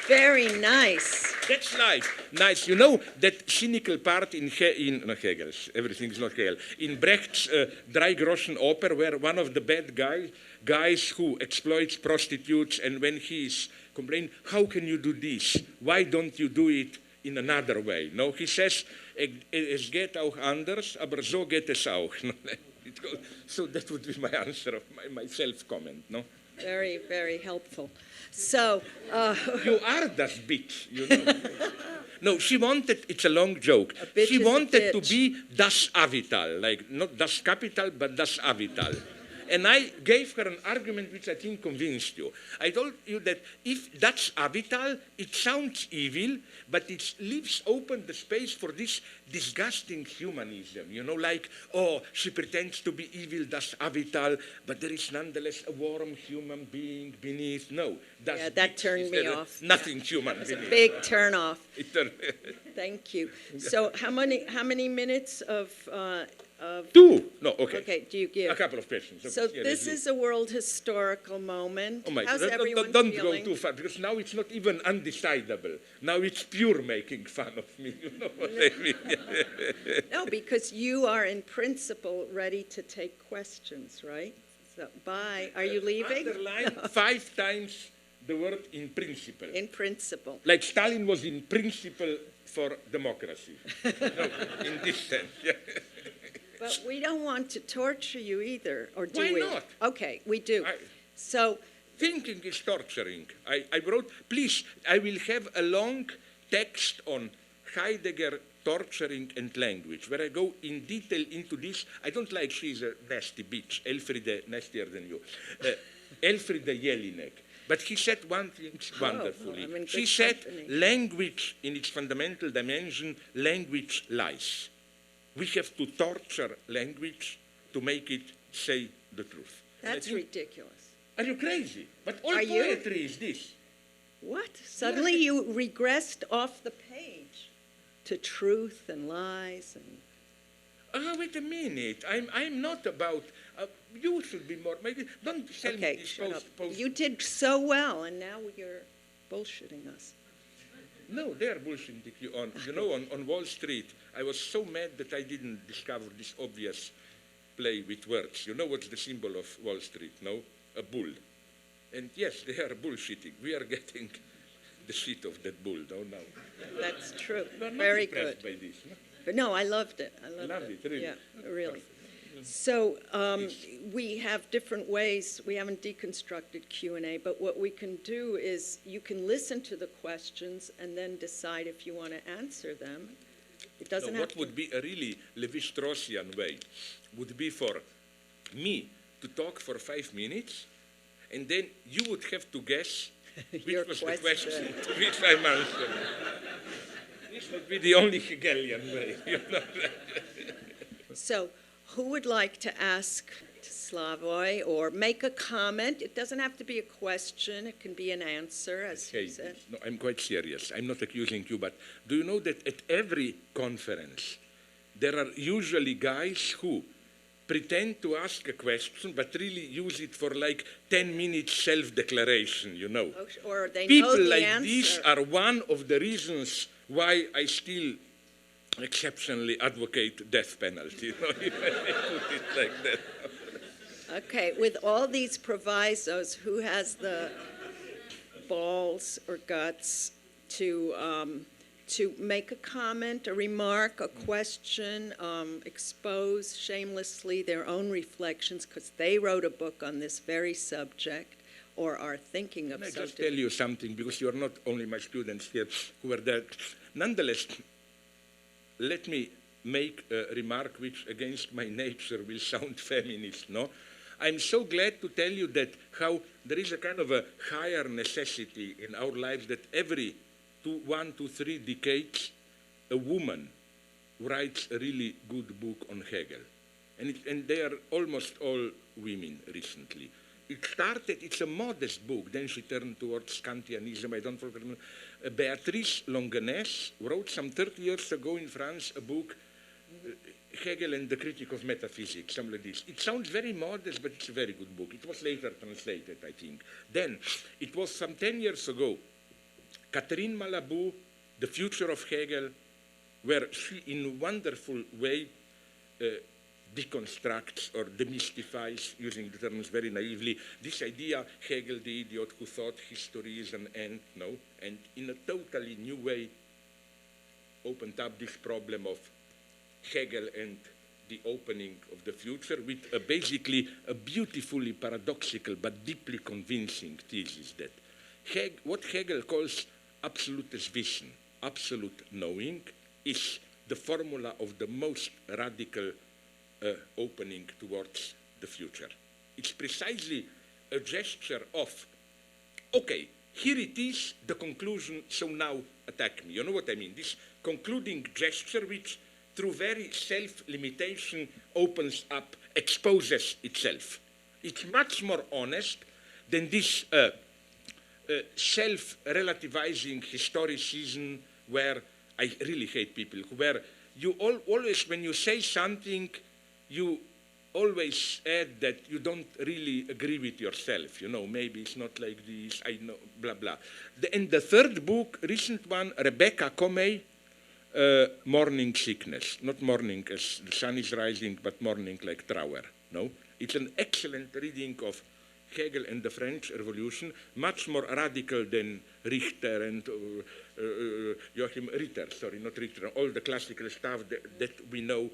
Very nice. That's nice. You know that cynical part in not Hegel's, everything's not Hegel, in Brecht's Drei Groschen Oper, where one of the bad guys who exploits prostitutes, and when he's complaining, how can you do this? Why don't you do it in another way? No, he says, es geht auch anders, aber so geht es auch. So that would be my answer of my self-comment, no? Very, very helpful. So, you are das bitch, you know. No, she wanted, it's a long joke. She wanted to be das Avital, like not das Kapital, but das Avital. And I gave her an argument which I think convinced you. I told you that if that's avital, it sounds evil, but it leaves open the space for this disgusting humanism. You know, like, oh, she pretends to be evil, that's avital, but there is nonetheless a warm human being beneath. No, that's yeah, that turned me off. Nothing human beneath. It's a big turn off. Thank you. So how many minutes of... Two. No, okay. Okay, do you give? A couple of questions. Okay. So this is a world historical moment. Oh my How's God. Everyone don't feeling? Go too far, because now it's not even undecidable. Now it's pure making fun of me. You know what I mean? No, because you are in principle ready to take questions, right? So, bye. Are you leaving? Underline 5 times the word in principle. In principle. Like Stalin was in principle for democracy. No, in this sense. Yeah. But we don't want to torture you either, or do we? Why not? Okay, we do. So thinking is torturing. I wrote, please, I will have a long text on Heidegger, torturing and language, where I go in detail into this. I don't like she's a nasty bitch, Elfriede, nastier than you, Elfriede Jelinek. But he said one thing wonderfully. Well, she said, language in its fundamental dimension, language lies. We have to torture language to make it say the truth. That's ridiculous. Are you crazy? But all poetry is this. What? Suddenly you regressed off the page to truth and lies and... wait a minute. I'm not about... you should be more... Maybe, don't tell me this post. You did so well, and now you're bullshitting us. No, they are bullshitting you on. You know, on Wall Street, I was so mad that I didn't discover this obvious play with words. You know what's the symbol of Wall Street, no? A bull. And yes, they are bullshitting. We are getting the shit of that bull, don't know. That's true. Not very good. By this, no? But no, I loved it. I loved it, really. Yeah, really. So we have different ways. We haven't deconstructed Q&A, but what we can do is you can listen to the questions and then decide if you want to answer them. It doesn't have what would be a really Levi-Straussian way would be for me to talk for 5 minutes, and then you would have to guess which was the question to which I'm answering. This would be the only Hegelian way. You know? So, who would like to ask Slavoj or make a comment? It doesn't have to be a question. It can be an answer, as you said. No, I'm quite serious. I'm not accusing you, but do you know that at every conference, there are usually guys who pretend to ask a question, but really use it for like 10 minutes self-declaration, you know. Or they People know the like answer. these are one of the reasons why I still exceptionally advocate death penalty, you know, if I put it like that. Okay, with all these provisos, who has the balls or guts to make a comment, a remark, a question, expose shamelessly their own reflections, because they wrote a book on this very subject or are thinking of something? Can I just tell you something, because you are not only my students here who are there. Nonetheless, let me make a remark which against my nature will sound feminist, no? I'm so glad to tell you that how there is a kind of a higher necessity in our lives that every 1 to 3 decades, a woman writes a really good book on Hegel. And they are almost all women recently. It started, it's a modest book, then she turned towards Kantianism, I don't remember. Beatrice Longuenesse wrote some 30 years ago in France a book, Hegel and the Critique of Metaphysics, something like this. It sounds very modest, but it's a very good book. It was later translated, I think. Then, it was some 10 years ago, Catherine Malabou, The Future of Hegel, where she in a wonderful way deconstructs or demystifies, using the terms very naively, this idea, Hegel, the idiot who thought history is an end, no, and in a totally new way opened up this problem of Hegel and the opening of the future with basically a beautifully paradoxical but deeply convincing thesis that what Hegel calls absolutes Wissen, absolute knowing, is the formula of the most radical opening towards the future. It's precisely a gesture of, okay, here it is, the conclusion, so now attack me. You know what I mean? This concluding gesture which, through very self-limitation, opens up, exposes itself. It's much more honest than this self-relativizing historicism where I really hate people, where you always, when you say something, you always add that you don't really agree with yourself. You know, maybe it's not like this, I know, blah, blah. And the third book, recent one, Rebecca Comey, Morning Sickness. Not morning as the sun is rising, but morning like Trauer. No? It's an excellent reading of Hegel and the French Revolution, much more radical than Richter and Joachim Ritter, sorry, not Richter, all the classical stuff that we know.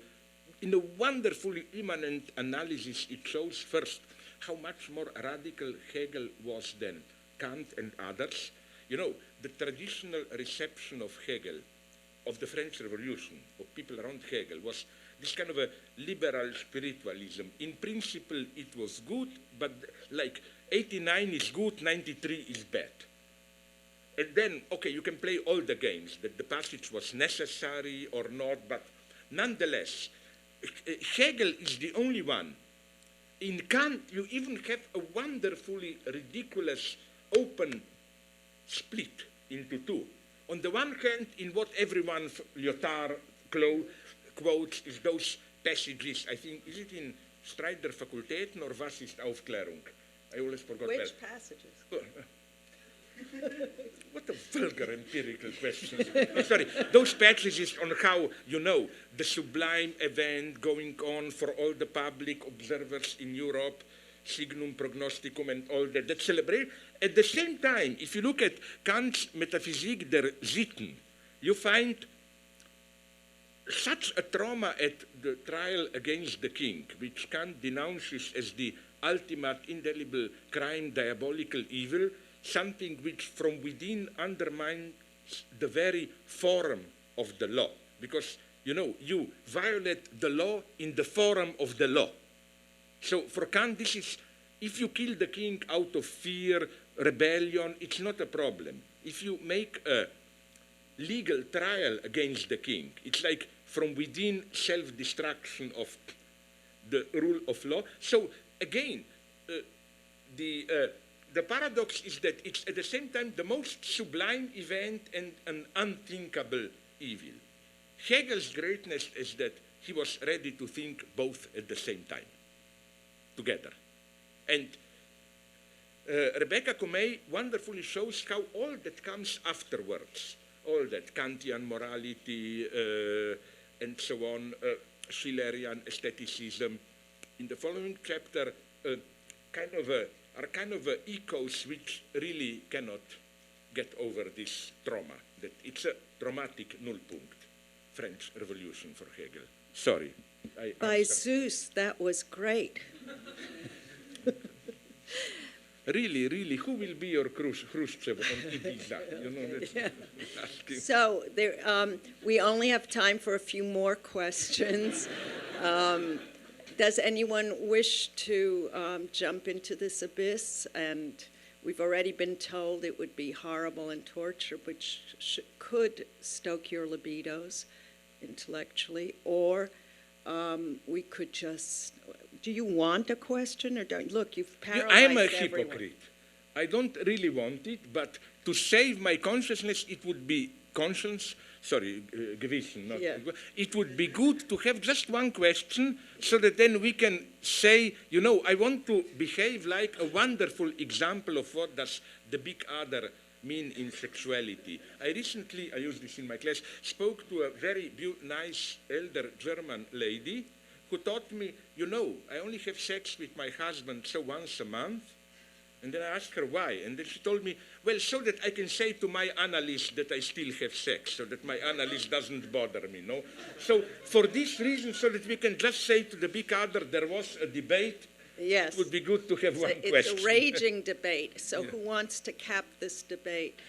In a wonderfully immanent analysis, it shows first how much more radical Hegel was than Kant and others. You know, the traditional reception of Hegel, of the French Revolution, of people around Hegel, was this kind of a liberal spiritualism. In principle, it was good, but like 89 is good, 93 is bad. And then, okay, you can play all the games, that the passage was necessary or not, but nonetheless, Hegel is the only one. In Kant, you even have a wonderfully ridiculous open split into two. On the one hand, in what everyone, Lyotard, quotes is those passages, I think, is it in Streit der Fakultäten or Was ist Aufklärung? I always forgot that. Which passages? Oh. What a vulgar empirical question. No, sorry, those passages on how, you know, the sublime event going on for all the public observers in Europe, signum prognosticum and all that, that celebrate. At the same time, if you look at Kant's Metaphysik der Sitten, you find such a trauma at the trial against the king, which Kant denounces as the ultimate indelible crime, diabolical evil, something which from within undermines the very form of the law. Because, you know, you violate the law in the form of the law. So for Kant, this is, if you kill the king out of fear, rebellion, it's not a problem. If you make a legal trial against the king, it's like from within self-destruction of the rule of law. So again, the paradox is that it's at the same time the most sublime event and an unthinkable evil. Hegel's greatness is that he was ready to think both at the same time, together. And Rebecca Comey wonderfully shows how all that comes afterwards, all that Kantian morality and so on, Schillerian aestheticism, in the following chapter are kind of echoes which really cannot get over this trauma, that it's a traumatic nullpunkt, French Revolution for Hegel. Sorry. By Zeus, that was great. Really, really, who will be your Khrushchev on Ibiza? You know, that's asking. So there, we only have time for a few more questions. Does anyone wish to jump into this abyss? And we've already been told it would be horrible and torture, which could stoke your libidos intellectually, or we could just, do you want a question or don't? Look, you've paralyzed I am a everyone. hypocrite. I don't really want it, but to save my consciousness, it would be Gewissen, not, Yeah. it would be good to have just one question so that then we can say, you know, I want to behave like a wonderful example of what does the big other mean in sexuality. I recently, I use this in my class, spoke to a very nice elder German lady who taught me, you know, I only have sex with my husband so once a month. And then I asked her why, and then she told me, well, so that I can say to my analyst that I still have sex, so that my analyst doesn't bother me, no? So for this reason, so that we can just say to the big other, there was a debate, Yes. it would be good to have one It's question. a raging debate, so who wants to cap this debate?